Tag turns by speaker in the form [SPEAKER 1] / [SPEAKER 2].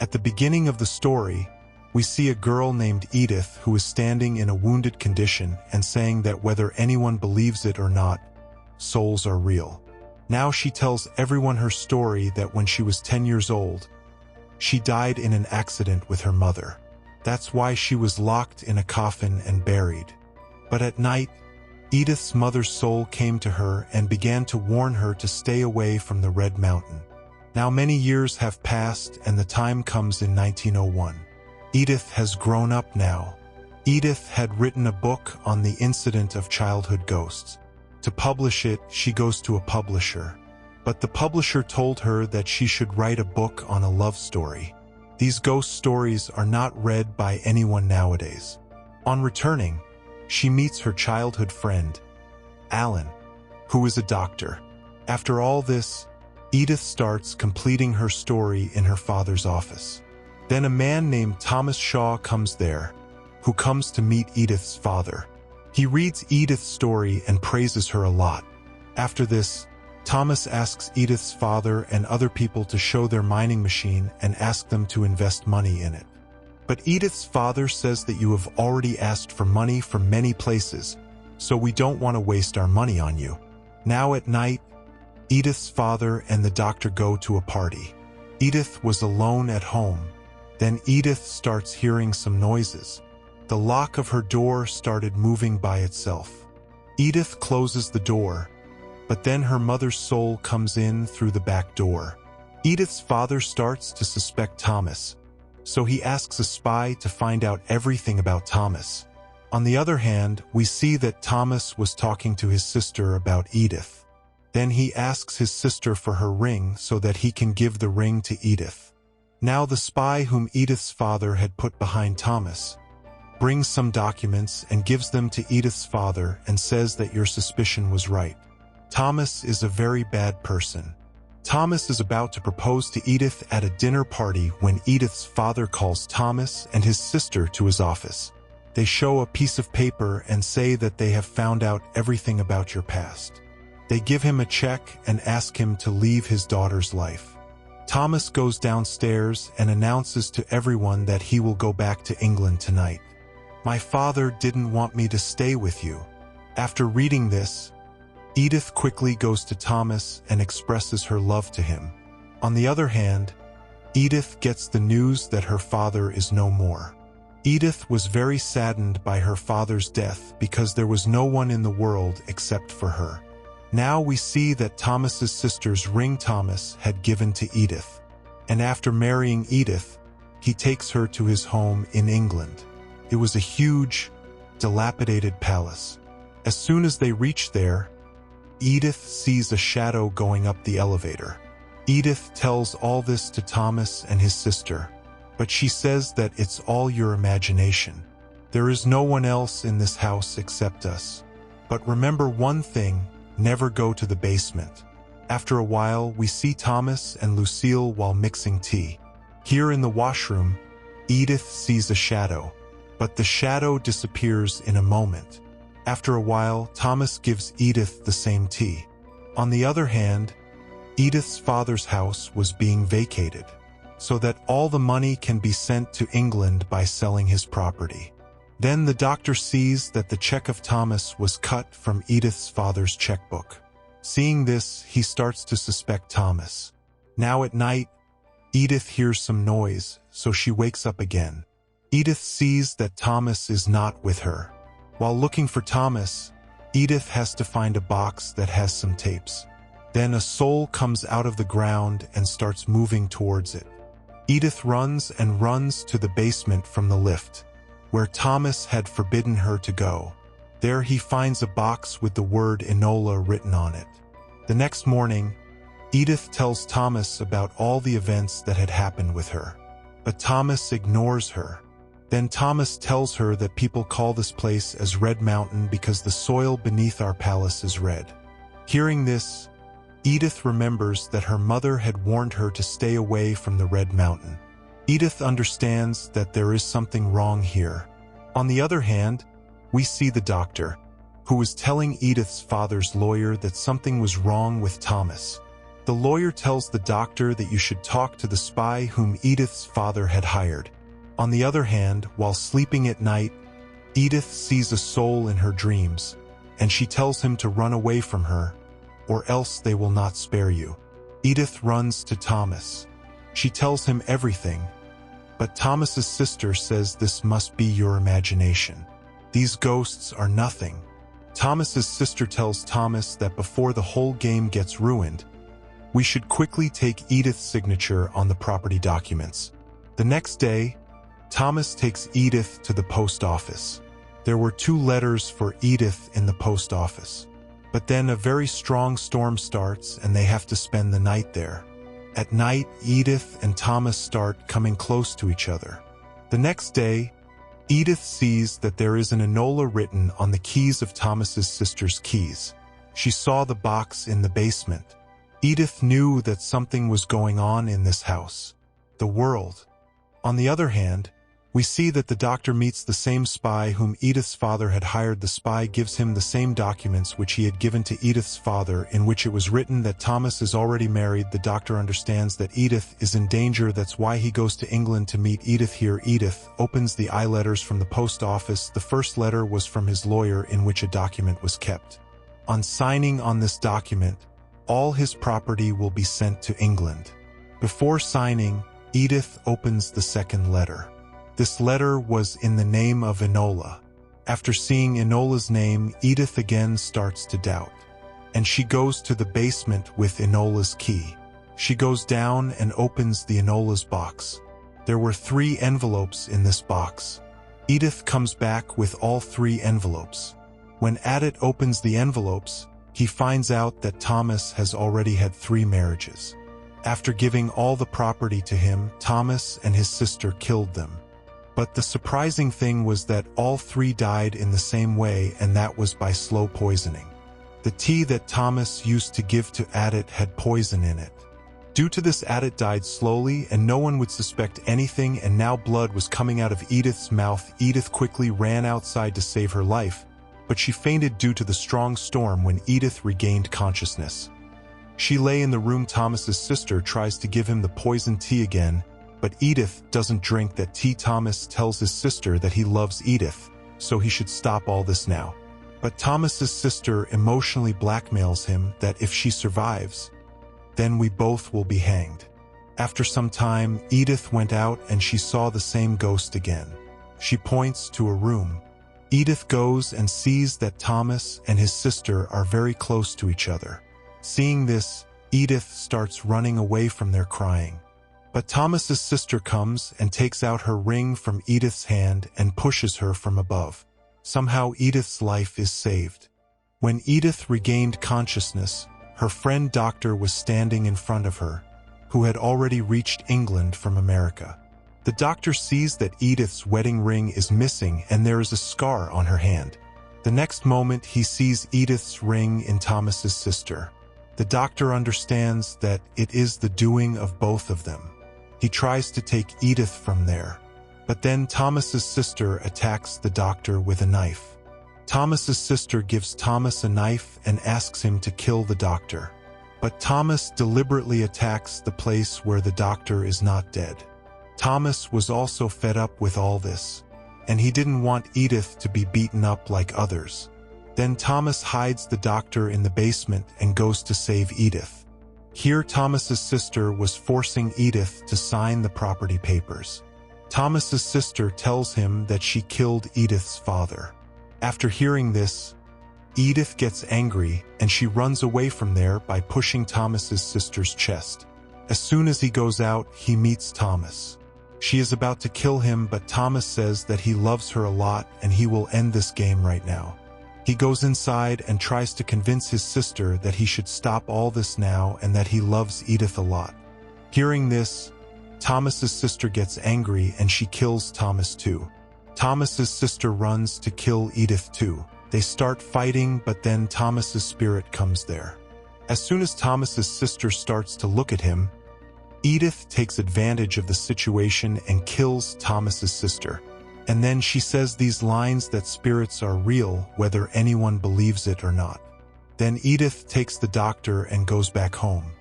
[SPEAKER 1] At the beginning of the story, we see a girl named Edith who is standing in a wounded condition and saying that whether anyone believes it or not, souls are real. Now she tells everyone her story that when she was 10 years old, she died in an accident with her mother. That's why she was locked in a coffin and buried. But at night, Edith's mother's soul came to her and began to warn her to stay away from the Red Mountain. Now many years have passed and the time comes in 1901. Edith has grown up now. Edith had written a book on the incident of childhood ghosts. To publish it, she goes to a publisher. But the publisher told her that she should write a book on a love story. These ghost stories are not read by anyone nowadays. On returning, she meets her childhood friend, Alan, who is a doctor. After all this, Edith starts completing her story in her father's office. Then a man named Thomas Shaw comes there, who comes to meet Edith's father. He reads Edith's story and praises her a lot. After this, Thomas asks Edith's father and other people to show their mining machine and ask them to invest money in it. But Edith's father says that you have already asked for money from many places, so we don't want to waste our money on you. Now at night, Edith's father and the doctor go to a party. Edith was alone at home. Then Edith starts hearing some noises. The lock of her door started moving by itself. Edith closes the door, but then her mother's soul comes in through the back door. Edith's father starts to suspect Thomas, so he asks a spy to find out everything about Thomas. On the other hand, we see that Thomas was talking to his sister about Edith. Then he asks his sister for her ring so that he can give the ring to Edith. Now the spy whom Edith's father had put behind Thomas brings some documents and gives them to Edith's father and says that your suspicion was right. Thomas is a very bad person. Thomas is about to propose to Edith at a dinner party when Edith's father calls Thomas and his sister to his office. They show a piece of paper and say that they have found out everything about your past. They give him a check and ask him to leave his daughter's life. Thomas goes downstairs and announces to everyone that he will go back to England tonight. My father didn't want me to stay with you. After reading this, Edith quickly goes to Thomas and expresses her love to him. On the other hand, Edith gets the news that her father is no more. Edith was very saddened by her father's death because there was no one in the world except for her. Now we see that Thomas's sister's ring Thomas had given to Edith, and after marrying Edith, he takes her to his home in England. It was a huge, dilapidated palace. As soon as they reach there, Edith sees a shadow going up the elevator. Edith tells all this to Thomas and his sister, but she says that it's all your imagination. There is no one else in this house except us. But remember one thing, never go to the basement. After a while, we see Thomas and Lucille while mixing tea. Here in the washroom, Edith sees a shadow, but the shadow disappears in a moment. After a while, Thomas gives Edith the same tea. On the other hand, Edith's father's house was being vacated, so that all the money can be sent to England by selling his property. Then the doctor sees that the check of Thomas was cut from Edith's father's checkbook. Seeing this, he starts to suspect Thomas. Now at night, Edith hears some noise, so she wakes up again. Edith sees that Thomas is not with her. While looking for Thomas, Edith has to find a box that has some tapes. Then a soul comes out of the ground and starts moving towards it. Edith runs and runs to the basement from the lift, where Thomas had forbidden her to go. There he finds a box with the word Enola written on it. The next morning, Edith tells Thomas about all the events that had happened with her. But Thomas ignores her. Then Thomas tells her that people call this place as Red Mountain because the soil beneath our palace is red. Hearing this, Edith remembers that her mother had warned her to stay away from the Red Mountain. Edith understands that there is something wrong here. On the other hand, we see the doctor, who was telling Edith's father's lawyer that something was wrong with Thomas. The lawyer tells the doctor that you should talk to the spy whom Edith's father had hired. On the other hand, while sleeping at night, Edith sees a soul in her dreams, and she tells him to run away from her, or else they will not spare you. Edith runs to Thomas. She tells him everything, but Thomas's sister says this must be your imagination. These ghosts are nothing. Thomas's sister tells Thomas that before the whole game gets ruined, we should quickly take Edith's signature on the property documents. The next day, Thomas takes Edith to the post office. There were 2 letters for Edith in the post office. But then a very strong storm starts and they have to spend the night there. At night, Edith and Thomas start coming close to each other. The next day, Edith sees that there is an Enola written on the keys of Thomas's sister's keys. She saw the box in the basement. Edith knew that something was going on in this house. The world. On the other hand, we see that the doctor meets the same spy whom Edith's father had hired. The spy gives him the same documents which he had given to Edith's father, in which it was written that Thomas is already married. The doctor understands that Edith is in danger. That's why he goes to England to meet Edith here. Edith opens the letters from the post office. The first letter was from his lawyer, in which a document was kept. On signing on this document, all his property will be sent to England. Before signing, Edith opens the second letter. This letter was in the name of Enola. After seeing Enola's name, Edith again starts to doubt, and she goes to the basement with Enola's key. She goes down and opens the Enola's box. There were 3 envelopes in this box. Edith comes back with all 3 envelopes. When Addit opens the envelopes, he finds out that Thomas has already had 3 marriages. After giving all the property to him, Thomas and his sister killed them. But the surprising thing was that all 3 died in the same way, and that was by slow poisoning. The tea that Thomas used to give to Addit had poison in it. Due to this, Addit died slowly, and no one would suspect anything, and now blood was coming out of Edith's mouth. Edith quickly ran outside to save her life, but she fainted due to the strong storm when Edith regained consciousness. She lay in the room. Thomas's sister tries to give him the poison tea again, but Edith doesn't drink that tea. Thomas tells his sister that he loves Edith, so he should stop all this now. But Thomas's sister emotionally blackmails him that if she survives, then we both will be hanged. After some time, Edith went out and she saw the same ghost again. She points to a room. Edith goes and sees that Thomas and his sister are very close to each other. Seeing this, Edith starts running away from there crying. But Thomas's sister comes and takes out her ring from Edith's hand and pushes her from above. Somehow Edith's life is saved. When Edith regained consciousness, her friend Doctor was standing in front of her, who had already reached England from America. The doctor sees that Edith's wedding ring is missing and there is a scar on her hand. The next moment he sees Edith's ring in Thomas's sister. The doctor understands that it is the doing of both of them. He tries to take Edith from there, but then Thomas's sister attacks the doctor with a knife. Thomas's sister gives Thomas a knife and asks him to kill the doctor. But Thomas deliberately attacks the place where the doctor is not dead. Thomas was also fed up with all this, and he didn't want Edith to be beaten up like others. Then Thomas hides the doctor in the basement and goes to save Edith. Here Thomas's sister was forcing Edith to sign the property papers. Thomas's sister tells him that she killed Edith's father. After hearing this, Edith gets angry and she runs away from there by pushing Thomas's sister's chest. As soon as he goes out, he meets Thomas. She is about to kill him, but Thomas says that he loves her a lot and he will end this game right now. He goes inside and tries to convince his sister that he should stop all this now and that he loves Edith a lot. Hearing this, Thomas's sister gets angry and she kills Thomas too. Thomas's sister runs to kill Edith too. They start fighting, but then Thomas's spirit comes there. As soon as Thomas's sister starts to look at him, Edith takes advantage of the situation and kills Thomas's sister. And then she says these lines that spirits are real, whether anyone believes it or not. Then Edith takes the doctor and goes back home.